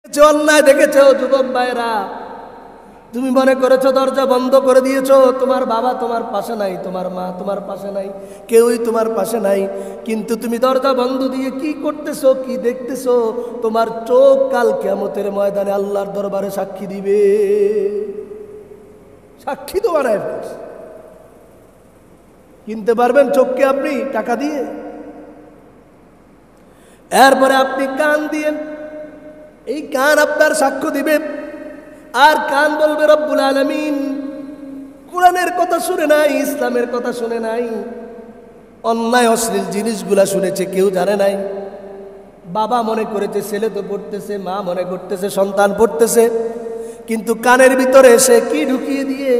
অন্যায় দেখেছো যুবক ভাইরা, তুমি মনে করেছো দরজা বন্ধ করে দিয়েছো, তোমার বাবা তোমার পাশে নাই, তোমার মা তোমার পাশে নাই, কেউই তোমার পাশে নাই, কিন্তু তুমি দরজা বন্ধ দিয়ে কি করতেছো, কি দেখতেছো? তোমার চোখ কাল কিয়ামতের ময়দানে আল্লাহর দরবারে সাক্ষী দিবে। সাক্ষী তো বানায় ফেলছে। কিনতে পারবেন চোখকে আপনি টাকা দিয়ে? এরপরে আপনি কান দিয়ে, এই কান আপনার সাক্ষ্য দিবে, আর কান বলবে রব্বুল আলামিন কোরআনের কথা শুনে নাই, ইসলামের কথা শুনে নাই, অন্যায় অশ্লীল জিনিসগুলা শুনেছে, কেউ জানে নাই। বাবা মনে করেছে ছেলে তো পড়তেছে, মা মনে করতেছে সন্তান পড়তেছে, কিন্তু কানের ভিতরে সে কি ঢুকিয়ে দিয়ে,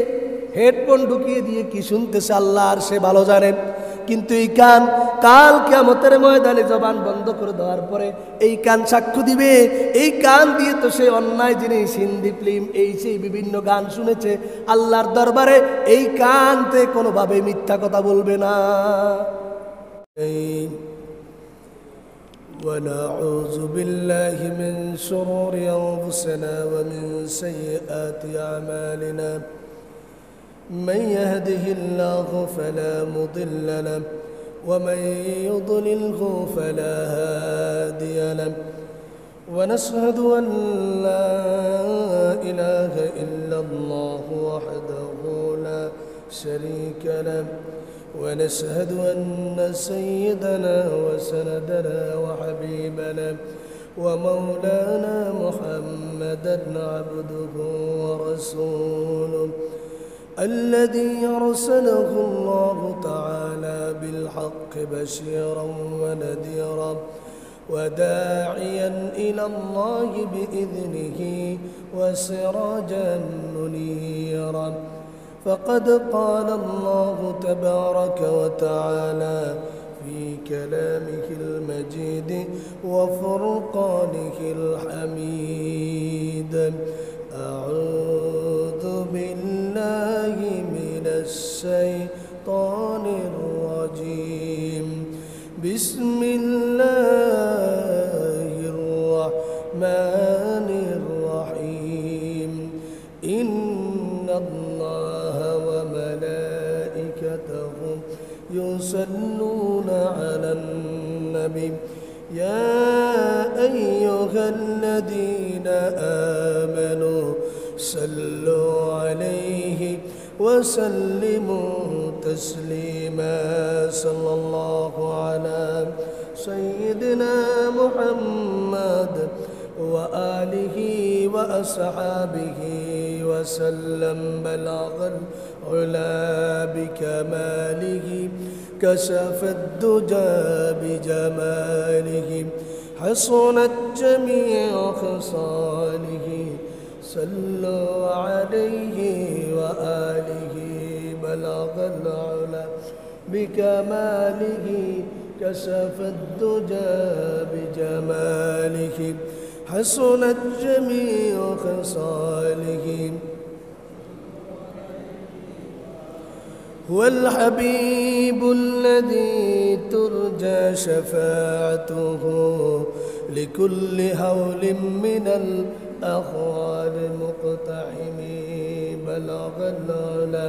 হেডফোন ঢুকিয়ে দিয়ে কি শুনতেছে আল্লাহ আর সে ভালো জানেন। কিন্তু এই কান কাল কিয়ামতের ময়দানে জবান বন্ধ করে দেওয়ার পরে এই কান সাক্ষ্য দিবে। এই কান দিয়ে তো সে অন্যায় জিনিস, হিন্দি ফিল্ম, এই সেই বিভিন্ন গান শুনেছে। আল্লাহর দরবারে এই কানতে কোনোভাবে মিথ্যা কথা বলবে না। ونعوذ بالله من شرور أنفسنا ومن سيئات أعمالنا من يهده الله فلا مضل له ومن يضلله فلا هادي له ونشهد أن لا إله إلا الله وحده لا شريك له ونشهد أن سيدنا وسندنا وحبيبنا ومولانا محمدا عبده ورسوله الذي أرسله الله تعالى بالحق بشيرا ونذيرا وداعيا إلى الله بإذنه وسراجا منيرا. فقد قال الله تبارك وتعالى في كلامه المجيد وفرقانه الحميد: أعوذ بالله من الشيطان الرجيم. بسم الله الرحمن الرحيم. إن الله وملائكته يصلون على النبي يا أيها الذين آمنوا صلوا عليه وسلموا تسليما. صلى الله على سيدنا محمد وآله وأصحابه وسلم. بلغ العلا بكماله كشف الدجى بجماله حصنت جميع خصاله. صلوا عليه وآله. بلغ العلا بكماله كشف الدجى بجماله حصنت جميع خصاله. هو الحبيب الذي ترجى شفاعته لكل هول من الأخوال مقتحم. بلغ العلا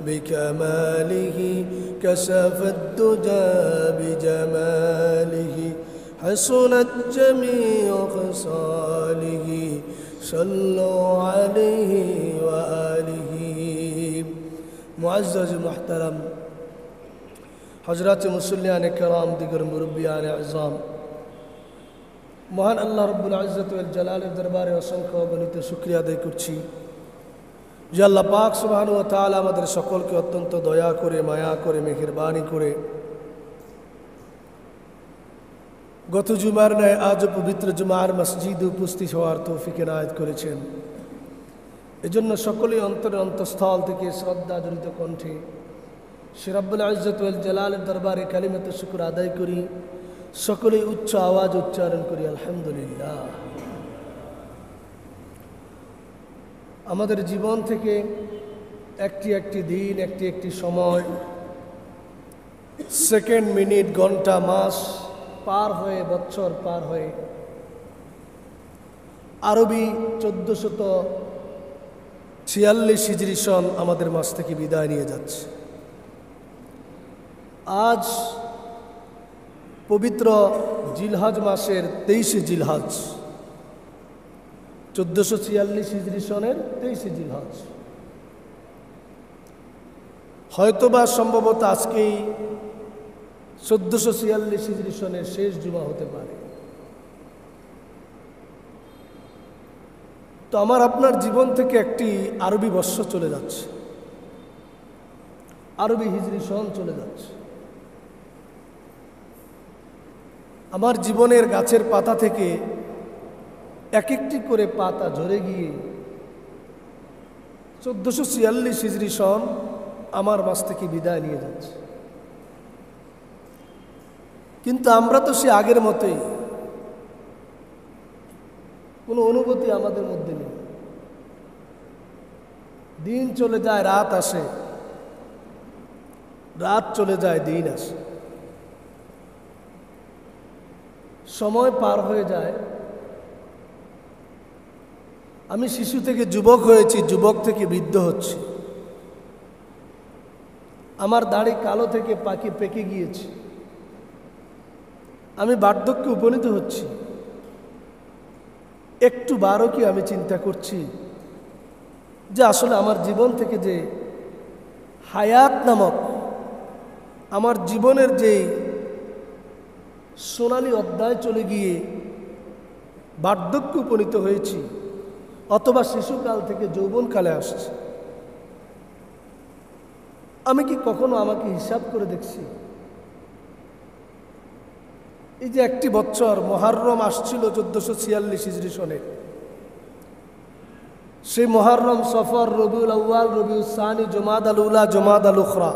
بكماله كشف الدجى بجماله حصنت جميع خصاله. صلوا عليه وآله. মুআজ্জাজ মুহতারাম হযরত মুসল্লিয়ান کرام, দিগর মুরব্বিয়ান আযম, মহান আল্লাহ রাব্বুল ইজ্জত ওয়াল জালালের দরবারে অসংখ্য অগণিত শুকরিয়া আদায় করছি যে আল্লাহ পাক সুবহানাহু ওয়া তাআলা আমাদের সকলকে অত্যন্ত দয়া করে, মায়া করে, মেহেরবানি করে গত জুমার ন্যায় আজ পবিত্র জুমার মসজিদে উপস্থিত হওয়ার তৌফিক এনায়েত করেছেন। এজন্য সকলেই অন্তরের অন্তঃস্থল থেকে শ্রদ্ধা জড়িত কণ্ঠে সে রব্বুল ইজ্জত ওয়াল জালালের দরবারে কালিমাতুশ শুকর আদায় করি, সকলেই উচ্চ আওয়াজ উচ্চারণ করি আলহামদুলিল্লাহ। আমাদের জীবন থেকে একটি একটি দিন, একটি একটি সময়, সেকেন্ড, মিনিট, ঘন্টা, মাস পার হয়ে, বছর পার হয়ে আরবি 1446 হিজরি সন আমাদের মাঝ থেকে বিদায় নিয়ে যাচ্ছে। আজ পবিত্র জিলহজ মাসের 23শে জিলহজ, 1446 হিজরি সনের 23শে জিলহজ। হয়তোবা সম্ভবত আজকেই 1446 হিজরি সনের শেষ জুমা হতে পারে। তো আমার আপনার জীবন থেকে একটি আরবি বর্ষ চলে যাচ্ছে, আরবি হিজরি সন চলে যাচ্ছে। আমার জীবনের গাছের পাতা থেকে এক একটি করে পাতা ঝরে গিয়ে 1446 হিজরি সন আমার মাঝ থেকে বিদায় নিয়ে যাচ্ছে। কিন্তু আমরা তো সে আগের মতোই, কোনো অনুভূতি আমাদের মধ্যে নেই। দিন চলে যায়, রাত আসে, রাত চলে যায়, দিন আসে, সময় পার হয়ে যায়। আমি শিশু থেকে যুবক হয়েছি, যুবক থেকে বৃদ্ধ হচ্ছি। আমার দাড়ি কালো থেকে পাকে পেকে গিয়েছে, আমি বার্ধক্যে উপনীত হচ্ছি। একটু বারও কি আমি চিন্তা করছি যে আসলে আমার জীবন থেকে যে হায়াত নামক আমার জীবনের যে সোনালী অধ্যায় চলে গিয়ে বার্ধক্যে উপনীত হয়েছি, অথবা শিশুকাল থেকে যৌবনকালে আসছে, আমি কি কখনো আমাকে হিসাব করে দেখছি? এই যে একটি বছর মুহররম আসছিল 1446 হিজরি সনে, সেই মুহররম, সফর, রবিউল আউয়াল, রবিউল সানি, জুমাদাল উলা, জুমাদাল উখরা,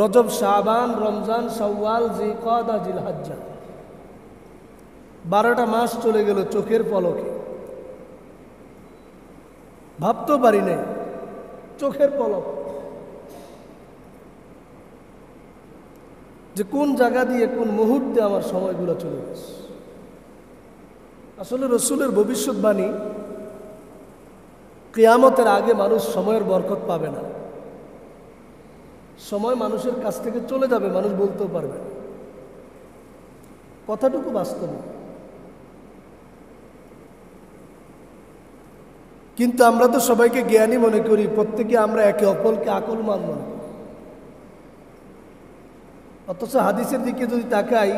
রজব, শাবান, রমজান, শাওয়াল, জিলকআদা, জিলহজ্জা, 12টা মাস চলে গেল চোখের পলকে। ভাবতেও পারি নাই, চোখের পলক, যে কোন জায়গা দিয়ে কোন মুহূর্তে আমার সময়গুলো চলে গেছে। আসলে রসুলের ভবিষ্যৎবাণী, কিয়ামতের আগে মানুষ সময়ের বরকত পাবে না, সময় মানুষের কাছ থেকে চলে যাবে, মানুষ বলতেও পারবে না। কথাটুকু বাস্তব। কিন্তু আমরা তো সবাইকে জ্ঞানী মনে করি, প্রত্যেকে আমরা একে অপরকে আকলমান মনে করি। অথচ হাদিসের দিকে যদি তাকাই,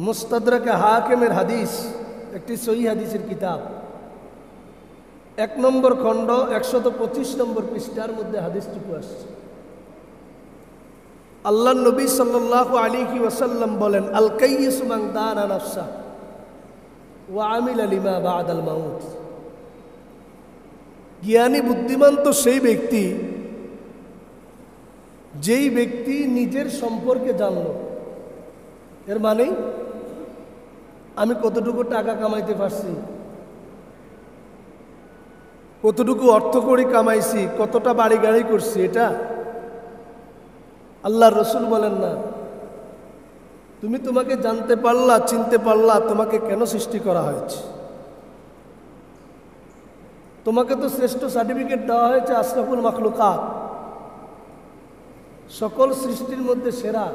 মুস্তাদরাকে হাকিমের হাদিস, একটি সহিহ হাদিসের কিতাব, 1 নম্বর খণ্ড 125 নম্বর পৃষ্ঠার মধ্যে হাদিসটুকু আসছে। আল্লাহর নবী সাল্লাল্লাহু আলাইহি ওয়াসাল্লাম বলেন, আল কাইয়িসু মান দানা নাফসা ওয়া আমিলা লিমা বা'দাল মাউত। জ্ঞানী বুদ্ধিমান তো সেই ব্যক্তি, যেই ব্যক্তি নিজের সম্পর্কে জানল। এর মানে আমি কতটুকু টাকা কামাইতে পারছি, কতটুকু অর্থ কড়ি কামাইছি, কতটা বাড়ি গাড়ি করছি, এটা আল্লাহর রসুল বলেন না। তুমি তোমাকে জানতে পারলা, চিনতে পারলা, তোমাকে কেন সৃষ্টি করা হয়েছে? তোমাকে তো শ্রেষ্ঠ সার্টিফিকেট দেওয়া হয়েছে, আশরাফুল মাখলুকাত, সকল সৃষ্টির মধ্যে সেরা।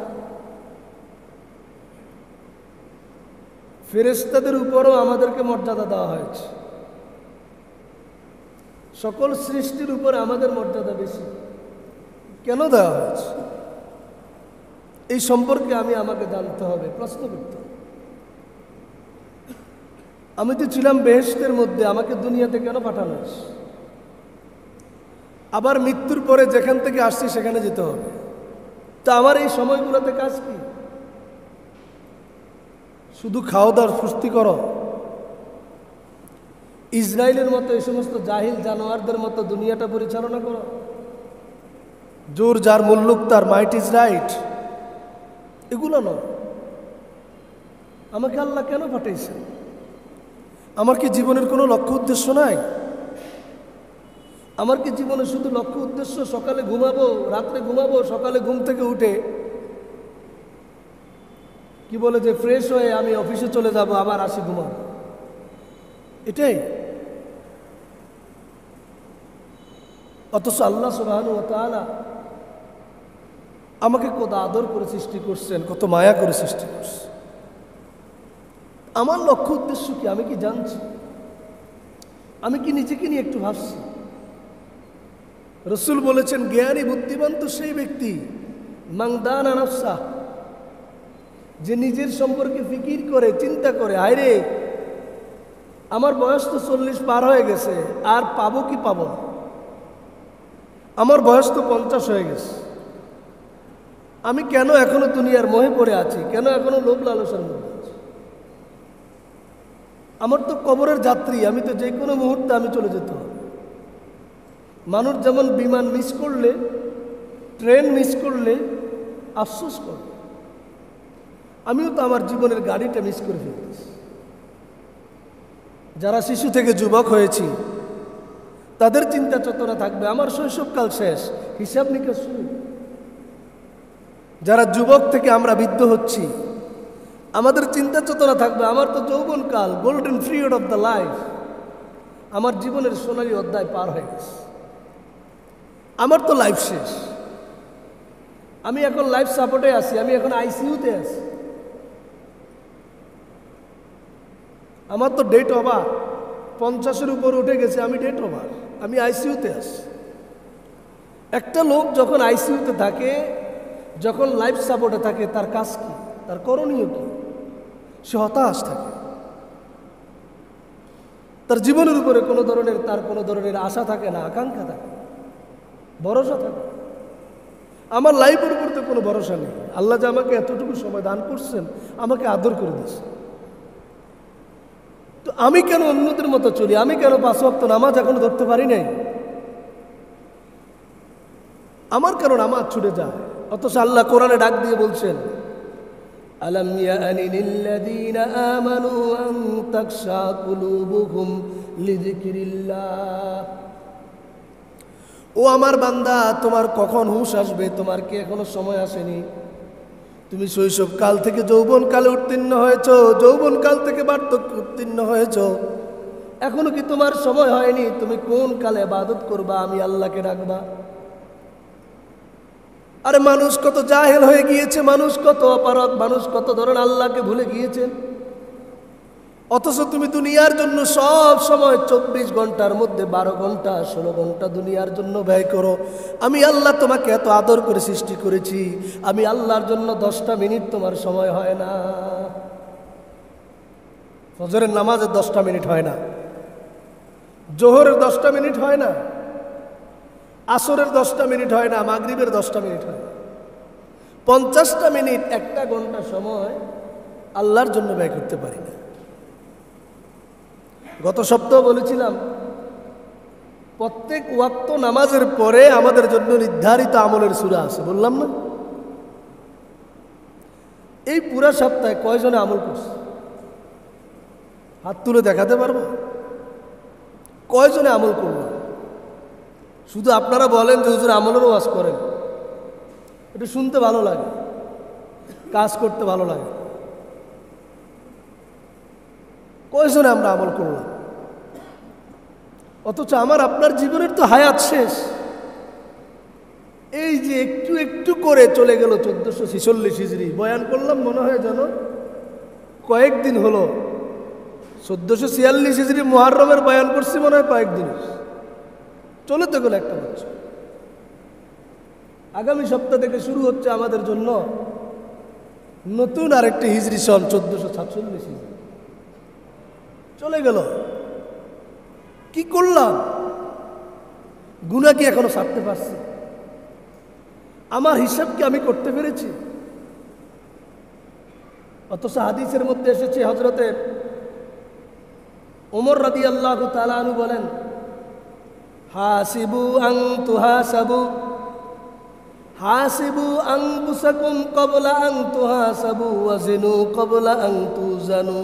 ফেরেশতাদের উপরও আমাদেরকে মর্যাদা দেওয়া হয়েছে, সকল সৃষ্টির উপর আমাদের মর্যাদা বেশি। কেন দেওয়া হয়েছে? এই সম্পর্কে আমাকে জানতে হবে, প্রশ্ন করতে হবে। আমি তো ছিলাম বেহেশতের মধ্যে, আমাকে দুনিয়াতে কেন পাঠানো হয়েছে? আবার মৃত্যুর পরে যেখান থেকে আসছি সেখানে যেতে হবে। তা আমার এই সময়গুলোতে কাজ কি? শুধু খাওয়া দাওয়ার ফুর্তি করো? ইসরায়েলের মতো এই সমস্ত জাহিল জানোয়ারদের মতো দুনিয়াটা পরিচালনা করো? জোর যার মুল্লুক তার, মাইট ইজ রাইট, এগুলো নয়। আমাকে আল্লাহ কেন পাঠাইছেন? আমার কি জীবনের কোনো লক্ষ্য উদ্দেশ্য নাই? আমার কি জীবনে শুধু লক্ষ্য উদ্দেশ্য সকালে ঘুমাবো, রাত্রে ঘুমাবো, সকালে ঘুম থেকে উঠে কি বলে যে ফ্রেশ হয়ে আমি অফিসে চলে যাব, আবার আসি ঘুমাবো? এটাই। অথচ আল্লাহ সুবহানাহু ওয়া তাআলা আমাকে কত আদর করে সৃষ্টি করছেন, কত মায়া করে সৃষ্টি করছেন। আমার লক্ষ্য উদ্দেশ্য কি আমি কি জানছি? আমি কি নিজেকে নিয়ে একটু ভাবছি? রাসূল বলেছেন, জ্ঞানী বুদ্ধিমান তো সেই ব্যক্তি মান দানা নাফসা, যে নিজের সম্পর্কে ফিকির করে, চিন্তা করে, হায়রে আমার বয়স তো 40 পার হয়ে গেছে, আর পাবো কি পাবো না, আমার বয়স তো 50 হয়ে গেছে, আমি কেন এখনো দুনিয়ার মোহে পড়ে আছি, কেন এখনো লোভ লালসার মধ্যে আছি? আমার তো কবরের যাত্রী, আমি তো যে কোনো মুহূর্তে আমি চলে যেতে হবে। মানুষ যেমন বিমান মিস করলে, ট্রেন মিস করলে আফসোস করে, আমিও তো আমার জীবনের গাড়িটা মিস করে ফেলতেছি। যারা শিশু থেকে যুবক হয়েছি তাদের চিন্তা চেতনা থাকবে আমার শৈশবকাল শেষ, হিসাব নিকাশ শুরু। যারা যুবক থেকে আমরা বৃদ্ধ হচ্ছি আমাদের চিন্তা চেতনা থাকবে আমার তো যৌবনকাল, golden period of the life, আমার জীবনের সোনালী অধ্যায় পার হয়ে গেছে, আমার তো লাইফ শেষ, আমি এখন লাইফ সাপোর্টে আছি, আমি এখন আইসিইউতে আছি, আমার তো ডেট ওভার, 50-এর উপর উঠে গেছে, আমি ডেট ওভার, আমি আইসিইউতে আছি। একটা লোক যখন আইসিইউতে থাকে, যখন লাইফ সাপোর্টে থাকে, তার কাজ কি, তার করণীয় কি? সে হতাশ থাকে, তার জীবনের উপরে তার কোনো ধরনের আশা থাকে না, আকাঙ্ক্ষা থাকে, ভরসা থাকে। আমার লাইফের উপর তো কোনো ভরসা নেই। আল্লাহ যে আমাকে এতটুকু সময় দান করছেন, আমাকে আদর করে দিয়েছে, তো আমি কেন অন্যদের মতো চলি? আমি কেন 5 ওয়াক্ত নামাজ এখনো ধরতে পারি নাই? আমার কেন নামাজ ছুটে যায়? অথচ আল্লাহ কোরআনে ডাক দিয়ে বলছেন, আলাম ইয়ানি লিল্লাযীনা আমানু আন তাখশা কুলুবুহুম লিযিকরিল্লাহ। ও আমার বান্দা, তোমার কখন হুঁশ আসবে? তোমার কি এখনো সময় আসেনি? তুমি শৈশবকাল থেকে যৌবনকালে উত্তীর্ণ হয়েছ, যৌবনকাল থেকে বার্ধক্যে উত্তীর্ণ হয়েছ, এখনো কি তোমার সময় হয়নি? তুমি কোন কালে ইবাদত করবা, আমি আল্লাহকে ডাকবা? আরে মানুষ কত জাহেল হয়ে গিয়েছে, মানুষ কত অপারগ, মানুষ কত ধরনের আল্লাহকে ভুলে গিয়েছে। অথচ তুমি দুনিয়ার জন্য সব সময় 24 ঘন্টার মধ্যে 12 ঘন্টা 16 ঘন্টা দুনিয়ার জন্য ব্যয় করো। আমি আল্লাহ তোমাকে এত আদর করে সৃষ্টি করেছি, আমি আল্লাহর জন্য 10টা মিনিট তোমার সময় হয় না। ফজরের নামাজের 10টা মিনিট হয় না, জোহরের 10টা মিনিট হয় না, আসরের 10টা মিনিট হয় না, মাগরিবের 10টা মিনিট হয় না, 50টা মিনিট 1 ঘন্টা সময় আল্লাহর জন্য ব্যয় করতে পারি না। গত সপ্তাহ বলেছিলাম, প্রত্যেক ওয়াক্ত নামাজের পরে আমাদের জন্য নির্ধারিত আমলের সূরা আছে, বললাম না? এই পুরা সপ্তাহে কয়জনে আমল করছে? হাত তুলে দেখাতে পারবো কয়জনে আমল করল? শুধু আপনারা বলেন যে হুজুর আমলেরও ওয়াজ করেন, এটা শুনতে ভালো লাগে, কাজ করতে ভালো লাগে। কয়জনে আমরা আমল করলাম? অথচ আমার আপনার জীবনের তো হায়াত শেষ। এই যে একটু একটু করে চলে গেল 1446 হিজরি, বয়ান করলাম মনে হয় যেন কয়েকদিন হলো। 1446 হিজরি মুহররমের বয়ান করছি মনে হয় কয়েকদিন, চলে তো গেল একটা বছর। আগামী সপ্তাহ থেকে শুরু হচ্ছে আমাদের জন্য নতুন আরেকটি হিজরি সন 1447 হিজরি। চলে গেল, কি করলাম? গুনাহ কি এখনো ছাড়তে পারছি? আমার হিসাব কি আমি করতে পেরেছি? অথচ হাদিসের মধ্যে এসেছে, হযরতে ওমর রাদিয়াল্লাহু তাআলা আনহু বলেন, হাসিবু আন তুহাসাবু, হাসিবু আনফুসাকুম ক্বাবলা আন তুহাসাবু ওয়াজিনু ক্বাবলা আন তুজানু।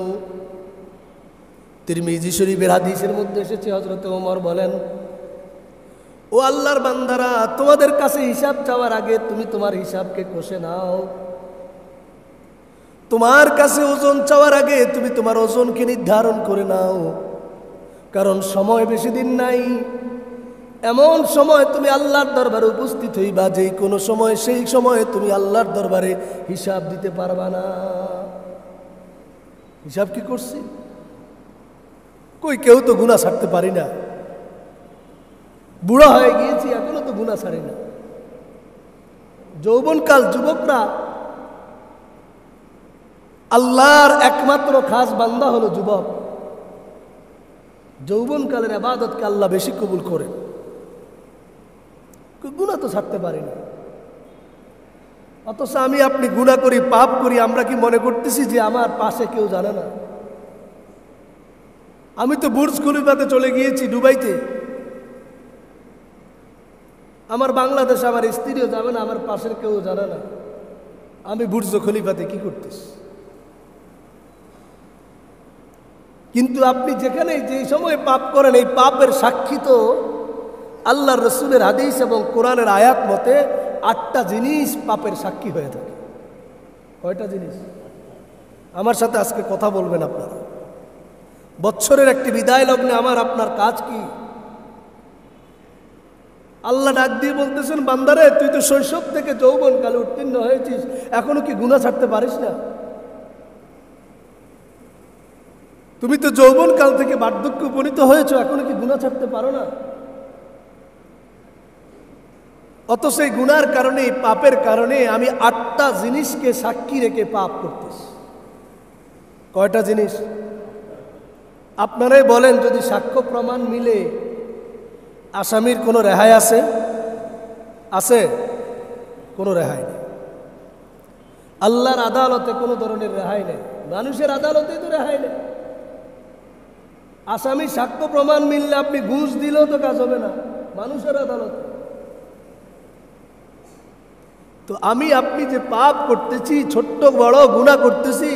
তিরমিজি শরীফের হাদিসের মধ্যে এসেছে, হযরতে ওমর বলেন, ও আল্লাহর বান্দারা, তোমাদের কাছে হিসাব চাওয়ার আগে তুমি তোমার হিসাবকে কষে নাও। তোমার কাছে ওজন চাওয়ার আগে তুমি তোমার ওজনকে নির্ধারণ করে নাও। কারণ সময় বেশি দিন নাই। এমন সময় তুমি আল্লাহর দরবারে উপস্থিত হইবা যেই কোনো সময়, সেই সময়ে তুমি আল্লাহর দরবারে হিসাব দিতে পারবা না। হিসাব কি করছি? কই কেউ তো গুনাহ ছাড়তে পারি না। বুড়া হয়ে গিয়েছি, এখনো তো গুনাহ ছাড়ি না। যৌবনকাল যুবকরা, আল্লাহর একমাত্র খাস বান্দা হলো যুবক। যৌবনকালের ইবাদতকে আল্লাহ বেশি কবুল করেন। গুনাহ তো ছাড়তে পারি না, অথচ আমি আপনি গুনাহ করি, পাপ করি। আমরা কি মনে করতেছি যে আমার পাশে কেউ জানে না? আমি তো বুর্জ খলিফাতে চলে গিয়েছি, দুবাইতে। আমার বাংলাদেশে আমার স্ত্রীও যাবে না, আমার পাশের কেউ জানে না আমি বুর্জ খলিফাতে কি করতেছি। কিন্তু আপনি যেখানে যে সময় পাপ করেন, এই পাপের সাক্ষী তো আল্লাহর রসুলের হাদিস এবং কোরআনের আয়াত মতে 8টা জিনিস পাপের সাক্ষী হয়ে থাকে। কয়টা জিনিস? আমার সাথে আজকে কথা বলবেন আপনারা। বৎসরের একটি বিদায় লগ্নে আমার আপনার কাজ কি? আল্লাহ ডাক দিয়ে বলতেছেন, বান্দারে তুই তো শৈশব থেকে যৌবনকালে উত্তীর্ণ হয়েছিস, এখনো কি গুনাহ ছাড়তে পারিস না? তুমি তো যৌবনকাল থেকে বার্ধক্যে উপনীত হয়েছ, এখনো কি গুনাহ ছাড়তে পারো না? অথচ এই গুনার কারণে, এই পাপের কারণে আমি 8টা জিনিসকে সাক্ষী রেখে পাপ করতেছি। কয়টা জিনিস? আপনারাই বলেন, যদি সাক্ষ্য প্রমাণ মিলে আসামির কোনো রেহাই আছে? আছে? কোনো রেহাই নেই। আল্লাহর আদালতে কোনো ধরনের রেহাই নেই, মানুষের আদালতে তো রেহাই নেই। আসামি সাক্ষ্য প্রমাণ মিললে আপনি ঘুষ দিলেও তো কাজ হবে না, মানুষের আদালতে। তো আমি আপনি যে পাপ করতেছি, ছোট্ট বড় গুনাহ করতেছি,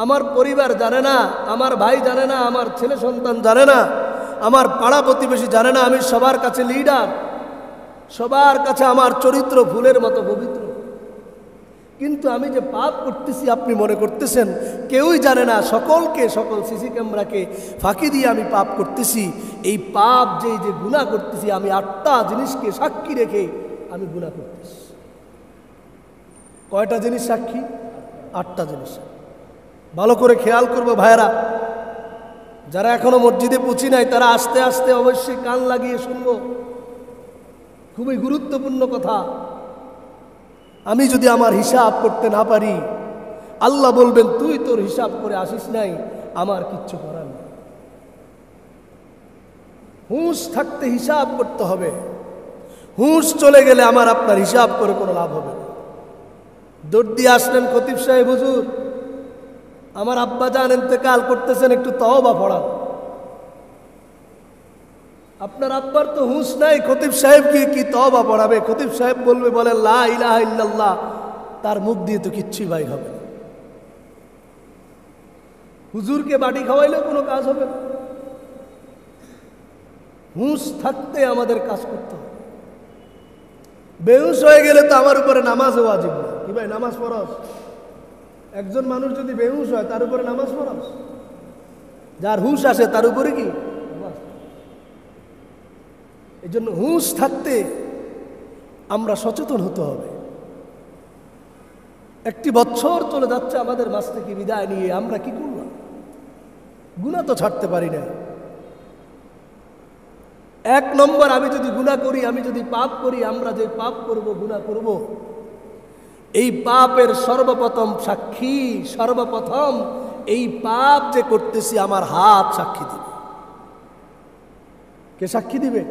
আমার পরিবার জানে না, আমার ভাই জানে না, আমার ছেলে সন্তান জানে না, আমার পাড়া প্রতিবেশী জানে না। আমি সবার কাছে লিডার, সবার কাছে আমার চরিত্র ফুলের মতো পবিত্র। কিন্তু আমি যে পাপ করতেছি আপনি মনে করতেছেন কেউই জানে না, সকলকে, সকল সিসি ক্যামেরাকে ফাঁকি দিয়ে আমি পাপ করতেছি। এই পাপ যে গুনাহ করতেছি, আমি 8টা জিনিসকে সাক্ষী রেখে আমি গুনাহ করতেছি। কয়টা জিনিস সাক্ষী? 8টা জিনিস। ভালো করে খেয়াল করবো ভাইয়েরা, যারা এখনো মসজিদে পৌঁছি নাই তারা আস্তে আস্তে অবশ্যই কান লাগিয়ে শুনবো। খুবই গুরুত্বপূর্ণ কথা। আমি যদি আমার হিসাব করতে না পারি, আল্লাহ বলবেন তুই তোর হিসাব করে আসিস নাই, আমার কিচ্ছু করার নেই। হুঁশ থাকতে হিসাব করতে হবে। হুঁশ চলে গেলে আমার আপনার হিসাব করে কোনো লাভ হবে না। দৌড় দিয়ে আসলেন খতিব সাহেব, হুজুর আমার আব্বা জান ইন্তেকাল করতেছেন, একটু তওবা পড়ান। আপনার আব্বার তো হুঁশ নাই, খতিব সাহেব কি তওবা পড়াবে? খতিব সাহেব বলবে, বলে লা ইলাহা ইল্লাল্লাহ, তার মুখ দিয়ে তো কিচ্ছুই বাইর হবে না। হুজুরকে বাটি খাওয়াইলেও কোনো কাজ হবে না। হুঁশ থাকতে আমাদের কাজ করতে হবে। বেহুশ হয়ে গেলে তো আমার উপরে নামাজও ওয়াজিব না। কি ভাই, নামাজ ফরজ? একজন মানুষ যদি বেহুশ হয় তার উপরে নামাজ ফরজ। যার হুঁশ আসে তার উপরে কি নামাজ? এই জন্য হুঁশ থাকতে আমরা সচেতন হতে হবে। একটি বছর চলে যাচ্ছে আমাদের মাঝ থেকে বিদায় নিয়ে, আমরা কি করলাম? গুনাহ তো ছাড়তে পারি না। 1 নম্বর, আমি যদি গুনাহ করি, আমি যদি পাপ করি, আমরা যে পাপ করব, গুনাহ করব, এই পাপের সর্বপ্রথম সাক্ষী, সর্বপ্রথম এই পাপ যে করতেছি আমার হাত সাক্ষী দিবে। কে সাক্ষী দিবে?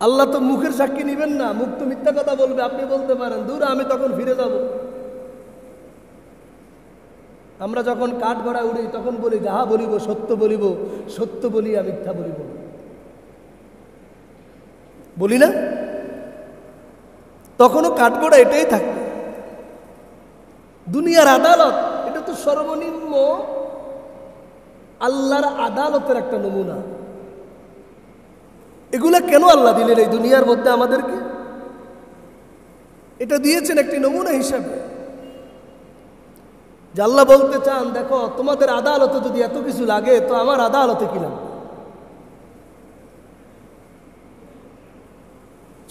আল্লাহ তো মুখের সাক্ষী নিবেন না, মুখ তো মিথ্যা কথা বলবে। আপনি বলতে পারেন দূর, আমি তখন ফিরে যাব। আমরা যখন কাঠ গড়া উড়ি তখন বলি, যাহা বলিব সত্য বলিব, সত্য বলিয়া মিথ্যা বলিব, বলি না? তখনও কাঠগড়া এটাই থাকবে। দুনিয়ার আদালত এটা তো সর্বনিম্ন আল্লাহর আদালতের একটা নমুনা। এগুলা কেন আল্লাহ দিলেন এই দুনিয়ার মধ্যে আমাদেরকে? এটা দিয়েছেন একটি নমুনা হিসাবে। যে আল্লাহ বলতে চান, দেখো তোমাদের আদালতে যদি এত কিছু লাগে তো আমার আদালতে কি লাগবে?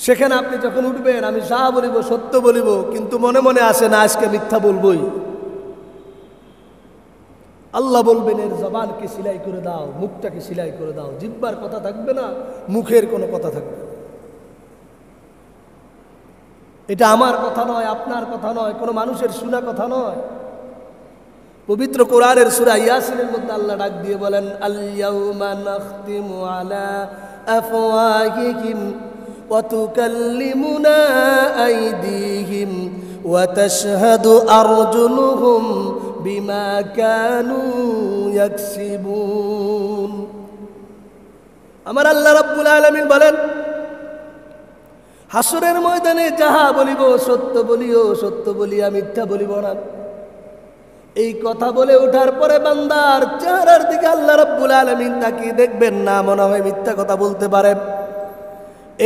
সেখানে আপনি যখন উঠবেন, আমি যা বলিব সত্য বলিব, কিন্তু মনে মনে আসে না আজকে মিথ্যা বলবই। আল্লাহ বলবেন এর জবানকে সিলাই করে দাও, মুখটাকে সিলাই করে দাও, জিহ্বার কথা থাকবে না, মুখের কোনো কথা থাকবে না। এটা আমার কথা নয়, আপনার কথা নয়, কোনো মানুষের শোনা কথা নয়। পবিত্র কোরআনের সূরা ইয়াসিনের মধ্যে আল্লাহ ডাক দিয়ে বলেন, আল-ইয়াউমা নাখতিমু আলা আফওয়াহিহিম ওয়া তুকাল্লিমুনা আইদিহিম ওয়া তাশহাদু আরজুলুহুম বিমা কানু ইয়াকসিবুন। আমার আল্লাহ রাব্বুল আলামিন বলেন, হাসরের ময়দানে যাহা বলিব সত্য বলিও, সত্য বলিয়া মিথ্যা বলিব না। এই কথা বলে ওঠার পরে বান্দার চেহারার দিকে আল্লাহ রাব্বুল আলামিন তাকিয়ে দেখবেন না, মনে হয় মিথ্যা কথা বলতে পারে।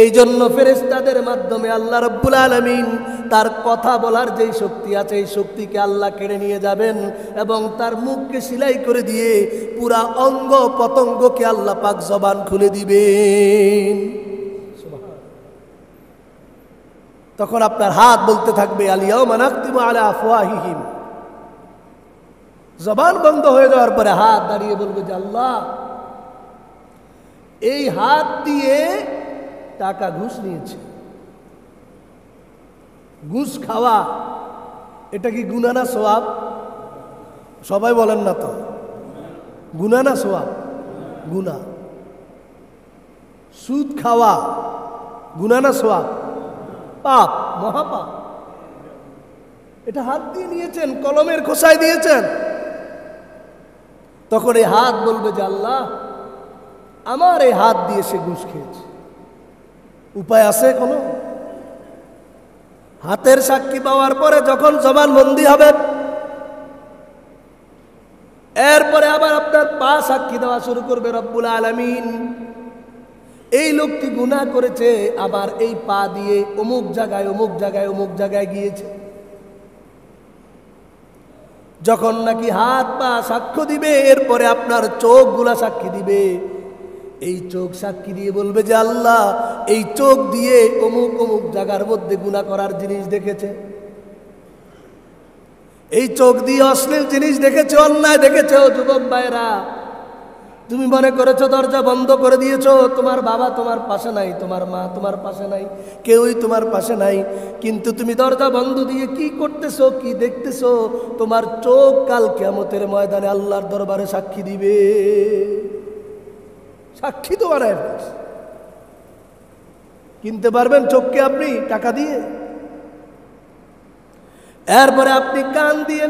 এই জন্য ফেরেশতাদের মাধ্যমে আল্লাহ রাব্বুল আলামিন তার কথা বলার যেই শক্তি আছে, এই শক্তিকে আল্লাহ কেড়ে নিয়ে যাবেন এবং তার মুখকে সিলাই করে দিয়ে পুরা অঙ্গ পতঙ্গকে আল্লাহ পাক জবান খুলে দিবেন। তখন আপনার হাত বলতে থাকবে, আল-ইয়াউমা নাখতিমু আলা আফওয়াহিহিম। জবান বন্ধ হয়ে যাওয়ার পরে হাত দাঁড়িয়ে বলবে যে আল্লাহ, এই হাত দিয়ে টাকা ঘুষ নিয়েছে। ঘুষ খাওয়া এটা কি গুনাহ না সওয়াব? সবাই বলেন না তো, গুনাহ না সওয়াব? গুনাহ। সুদ খাওয়া গুনাহ না সওয়াব? পাপ, মহাপাপ। এটা হাত দিয়ে নিয়েছেন, কলমের খোসায় দিয়েছেন। তখন এই হাত বলবে যে আল্লাহ, আমার এই হাত দিয়ে সে ঘুষ খেয়েছে। উপায় আছে কোনো? হাতের সাক্ষী পাওয়ার পরে যখন জবানবন্দি হবে, এরপরে আবার আপনার পা সাক্ষী দেওয়া শুরু করবে রব্বুল আলামিন। এই লোকটি গুনাহ করেছে, আবার এই পা দিয়ে অমুক জায়গায় অমুক জায়গায় অমুক জায়গায় গিয়েছে। যখন নাকি হাত পা সাক্ষ্য দিবে, এরপরে আপনার চোখগুলা সাক্ষী দিবে। এই চোখ সাক্ষী দিয়ে বলবে যে আল্লাহ, এই চোখ দিয়ে অমুক অমুক জায়গার মধ্যে গুনাহ করার জিনিস দেখেছে, এই চোখ দিয়ে অশ্লীল জিনিস দেখেছে, অন্যায় দেখেছে। ও যুবক ভাইরা, তুমি মনে করেছো দরজা বন্ধ করে দিয়েছো, তোমার বাবা তোমার পাশে নাই, তোমার মা তোমার পাশে নাই, কেউই তোমার পাশে নাই, কিন্তু তুমি দরজা বন্ধ দিয়ে কি করতেছো, কি দেখতেছো? তোমার চোখ কাল কিয়ামতের ময়দানে আল্লাহর দরবারে সাক্ষী দিবে। সাক্ষী তো বানায় ফেলছে। কিনতে পারবেন চোখকে আপনি টাকা দিয়ে? এরপরে আপনি কান দিয়ে,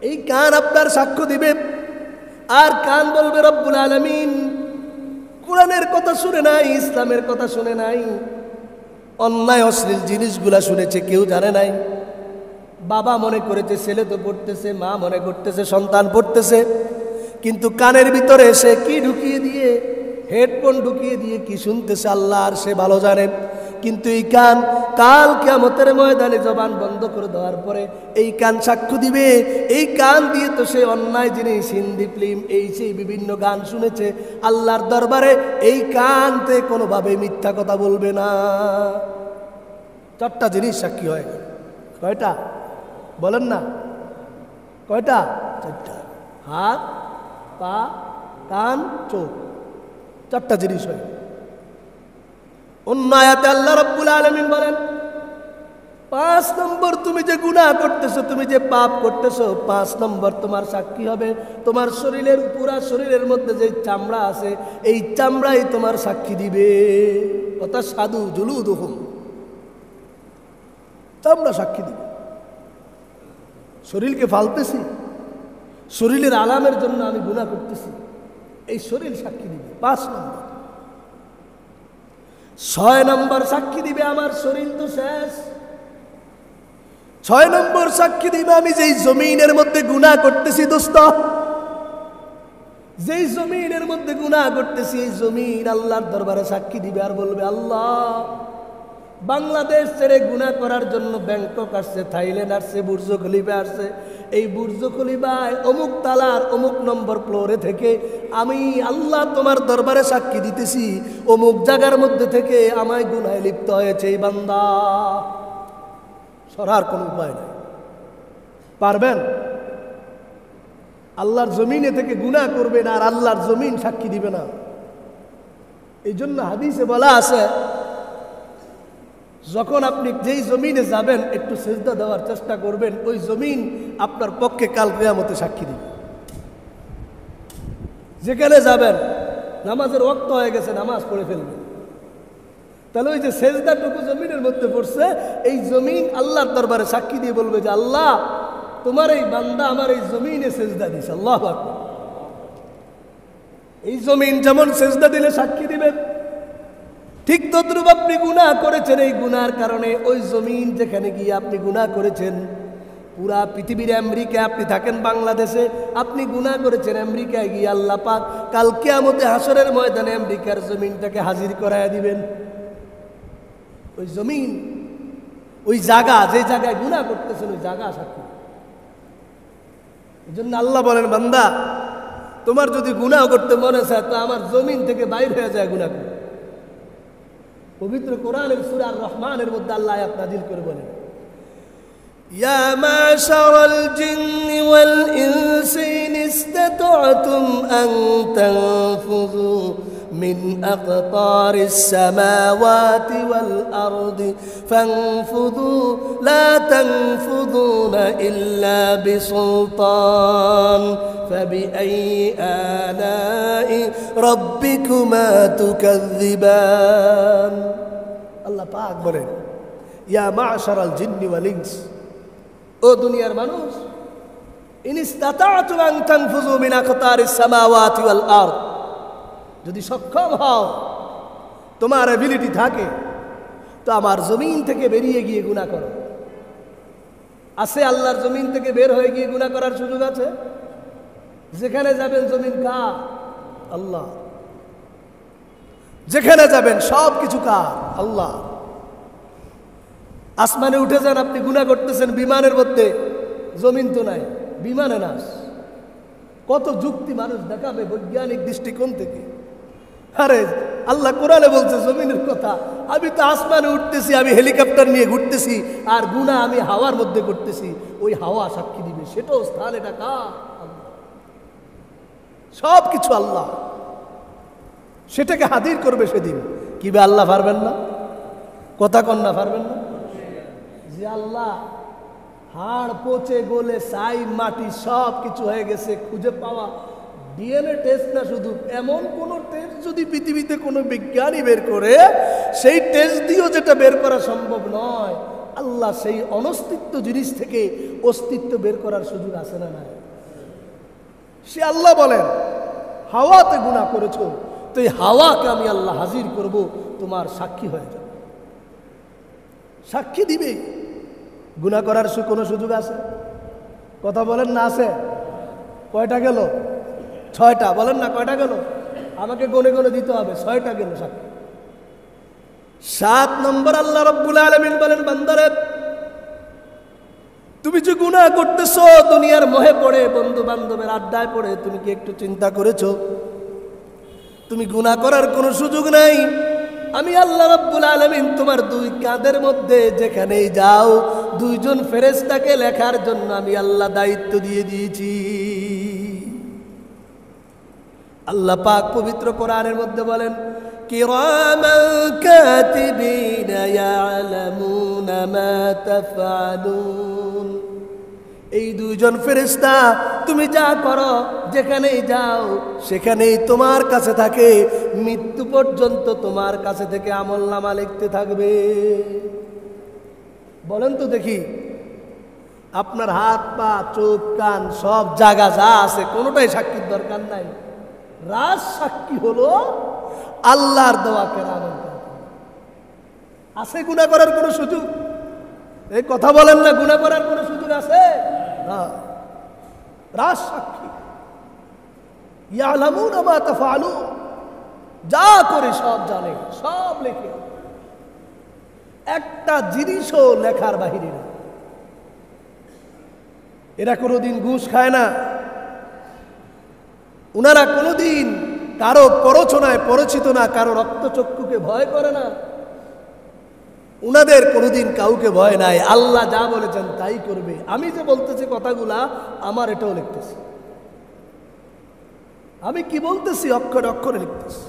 এই কান আপনার সাক্ষ্য দিবে। আর কান বলবে রব্বুল আলামিন, কোরআনের কথা শুনে নাই, ইসলামের কথা শুনে নাই, অন্যায় অশ্লীল জিনিসগুলা শুনেছে, কেউ জানে নাই। বাবা মনে করেছে ছেলে তো পড়তেছে, মা মনে করতেছে সন্তান পড়তেছে, কিন্তু কানের ভিতরে সে কি ঢুকিয়ে দিয়ে, হেডফোন ঢুকিয়ে দিয়ে কি শুনতেছে আল্লাহ আর সে ভালো জানে। কিন্তু এই কান কাল কিয়ামতের ময়দানে জবান বন্ধ করে দেওয়ার পরে এই কান সাক্ষ্য দিবে। এই কান দিয়ে তো সে অন্যায় জিনিস, হিন্দি ফিল্ম, এই সেই বিভিন্ন গান শুনেছে। আল্লাহর দরবারে এই কানতে কোনোভাবে মিথ্যা কথা বলবে না। চারটা জিনিস সাক্ষী হয়। কয়টা বলেন না? কয়টা? চারটা। হাত, পা, কান, চোখ, চারটা জিনিস হয়। অন্য আয়াতে আল্লাহ রাব্বুল আলামিন বলেন, 5 নম্বর তুমি যে গুনাহ করতেছো, তুমি যে পাপ করতেছো, 5 নম্বর তোমার সাক্ষী হবে। তোমার শরীরের, পুরা শরীরের মধ্যে যে চামড়া আছে, এই চামড়াই তোমার সাক্ষী দিবে। অর্থাৎ সাধু জুলুদুহুম, চামড়া সাক্ষী দিবে। শরীরকে ফালতেছি, শরীরের আলামের জন্য আমি গুনাহ করতেছি, এই শরীর সাক্ষী দিবে। 5 নম্বর। 6 নম্বর সাক্ষী দিবে, আমার শরীর তো শেষ। 6 নম্বর সাক্ষী দিবে, আমি যেই জমিনের মধ্যে গুনাহ করতেছি দোস্ত, যেই জমিনের মধ্যে গুনাহ করতেছি, এই জমিন আল্লাহর দরবারে সাক্ষী দিবে আর বলবে, আল্লাহ, বাংলাদেশ ছেড়ে গুনাহ করার জন্য ব্যাংকক আসছে, থাইল্যান্ড আসছে, বুর্জ খলিফা আসছে, এই বুর্জ খলিফায় অমুক তালার অমুক নম্বর ফ্লোরে থেকে আমি আল্লাহ তোমার দরবারে সাক্ষী দিতেছি অমুক জায়গার মধ্যে থেকে আমায় গুনাহে লিপ্ত হয়েছে এই বান্দা। সরার কোনো উপায় নেই। পারবেন? আল্লাহর জমিনে থেকে গুনাহ করবেন আর আল্লাহর জমিন সাক্ষী দিবে না। এই জন্য হাদিসে বলা আছে, যখন আপনি যেই জমিনে যাবেন একটু সিজদা দেওয়ার চেষ্টা করবেন, ওই জমিন আপনার পক্ষে কাল কিয়ামতে সাক্ষী দিবে। যেখানে যাবেন নামাজের ওয়াক্ত হয়ে গেছে, নামাজ পড়ে ফেলবেন, তাহলে ওই যে সেজদাটুকু জমিনের মধ্যে পড়ছে, এই জমিন আল্লাহর দরবারে সাক্ষী দিয়ে বলবে যে আল্লাহ তোমার এই বান্দা আমার এই জমিনে সেজদা দিছে। আল্লাহু আকবার। এই জমিন যেমন সেজদা দিলে সাক্ষী দিবে, ঠিক তদ্রূপ আপনি গুনাহ করেছেন, এই গুনার কারণে ওই জমিন যেখানে গিয়ে আপনি গুনাহ করেছেন, পুরা পৃথিবীর আমেরিকা, আপনি থাকেন বাংলাদেশে, আপনি গুনাহ করেছেন আমেরিকায় গিয়ে, আল্লাহ পাক কাল কিয়ামতে হাসরের ময়দানে আমেরিকার জমিনটাকে হাজির করায়া দিবেন। ওই জমিন, ওই জায়গা, যে জায়গায় গুনাহ করতেছেন ওই জায়গা সাক্ষী। এই জন্য আল্লাহ বলেন, বান্দা তোমার যদি গুনাহ করতে মনে চায় তো আমার জমিন থেকে বাইর হয়ে যায় গুনাহ করে। পবিত্র কোরআনের সূরা আর রহমানের মধ্যে আল্লাহ আয়াত নাযিল করে বলেন, ইয়া মাশারাল জিন্নি ওয়াল ইনসি ইন ইসতাতা'তুম আন তানফুযু মিন আকতারিস সামাওয়াতি ওয়াল আরদি ফানফুযু লা তানফুযুনা ইল্লা বিসুলতান فبأي آلاء ربكما تكذبان। আল্লাহ পাক বলেন, ইয়া মাশারাল জিন্নি ওয়াল ইনস, ও দুনিয়ার মানুষ, ইন ইসতাতা'তুম আন তানফুযু মিন আকতারিস সামাওয়াতি ওয়াল আরদ, যদি সক্ষম হও, তোমার এবিলিটি থাকে, তো আমার জমিন থেকে বেরিয়ে গিয়ে গুনাহ করো। আছে আল্লাহর জমিন থেকে বের হয়ে গিয়ে গুনাহ করার সুযোগ আছে? যেখানে যাবেন জমিন কার? আল্লাহ। যেখানে যাবেন সব কিছু কার? আল্লাহ। আসমানে উঠে যান, আপনি গুনাহ করতেছেন বিমানের মধ্যে, জমিন তো নাই, বিমানে নাস। কত যুক্তি মানুষ দেখাবে বৈজ্ঞানিক দৃষ্টিকোণ থেকে। আরে আল্লাহ কোরআনে বলছে জমিনের কথা, আমি তো আসমানে উঠতেছি, আমি হেলিকপ্টার নিয়ে ঘুরতেছি, আর গুনাহ আমি হাওয়ার মধ্যে করতেছি, ওই হাওয়া সাক্ষী দিবে। সেটাও স্থান, এটা কার? সব কিছু আল্লাহ। সেটাকে হাজির করবে সেদিন। কিবে আল্লাহ পারবেন না? কথা কন্যা পারবেন না? যে আল্লাহ হাড় পচে গলে ছাই মাটি সব কিছু হয়ে গেছে, খুঁজে পাওয়া ডিএনএ টেস্ট না শুধু, এমন কোন টেস্ট যদি পৃথিবীতে কোনো বিজ্ঞানী বের করে, সেই টেস্ট দিয়েও যেটা বের করা সম্ভব নয়, আল্লাহ সেই অনস্তিত্ব জিনিস থেকে অস্তিত্ব বের করার সুযোগ আছে না নাই? সে আল্লাহ বলেন, হাওয়াতে গুনাহ করেছো, তো এই হাওয়াকে আমি আল্লাহ হাজির করব, তোমার সাক্ষী হয়ে যাবে, সাক্ষী দিবে। গুনাহ করার কোনো সুযোগ আছে? কথা বলেন না আছে? কয়টা গেল? 6টা। বলেন না কয়টা গেল? আমাকে গনে গনে দিতে হবে। 6টা গেল সাক্ষী। 7 নম্বর আল্লাহ রাব্বুল আলামিন বলেন, বান্দারে তুমি যে গুনাহ করতেছো দুনিয়ার মোহে পড়ে, বন্ধু বান্ধবের আড্ডায় পড়ে, তুমি কি একটু চিন্তা করেছো তুমি গুনাহ করার কোনো সুযোগ নাই? আমি আল্লাহ রাব্বুল আলামিন তোমার 2 কাঁধের মধ্যে যেখানেই যাও 2 জন ফেরেশতাকে লেখার জন্য আমি আল্লাহ দায়িত্ব দিয়ে দিয়েছি। আল্লাহ পাক পবিত্র কোরআনের মধ্যে বলেন, কিরামান কাতিবিনা ইয়ালামুনা মা তাফআলুন। এই 2 জন ফেরেশতা তুমি যা করো, যেখানেই যাও, সেখানেই তোমার কাছে থাকে, মৃত্যু পর্যন্ত তোমার কাছে থেকে আমলনামা লিখতে থাকবে। বলেন তো দেখি, আপনার হাত পা চোখ কান সব জায়গা যা আছে কোনোটাই সাক্ষীর দরকার নাই। রাজ সাক্ষী হলো আল্লাহর দেওয়া কেরামত। আছে গুনাহ করার কোনো সুযোগ? এই কথা বলেন না, গুনাহ করার কোনো সুযোগ আছে না? রাজ সাক্ষী, ইয়ালামুনা মা তাফআলুন, যা করে সব জানে, সব লেখে, একটা জিনিসও লেখার বাহিরে না। এরা কোনোদিন ঘুষ খায় না, উনারা কোনোদিন কারো প্ররোচনায় পরিচিত না, কারো রক্তচক্ষুকে ভয় করে না, উনাদের কোনোদিন কাউকে ভয় নাই। আল্লাহ যা বলেছেন তাই করবে। আমি যে বলতেছি কথাগুলা আমার এটাও লিখতেছি, আমি কি বলতেছি অক্ষরে অক্ষরে লিখতেছি।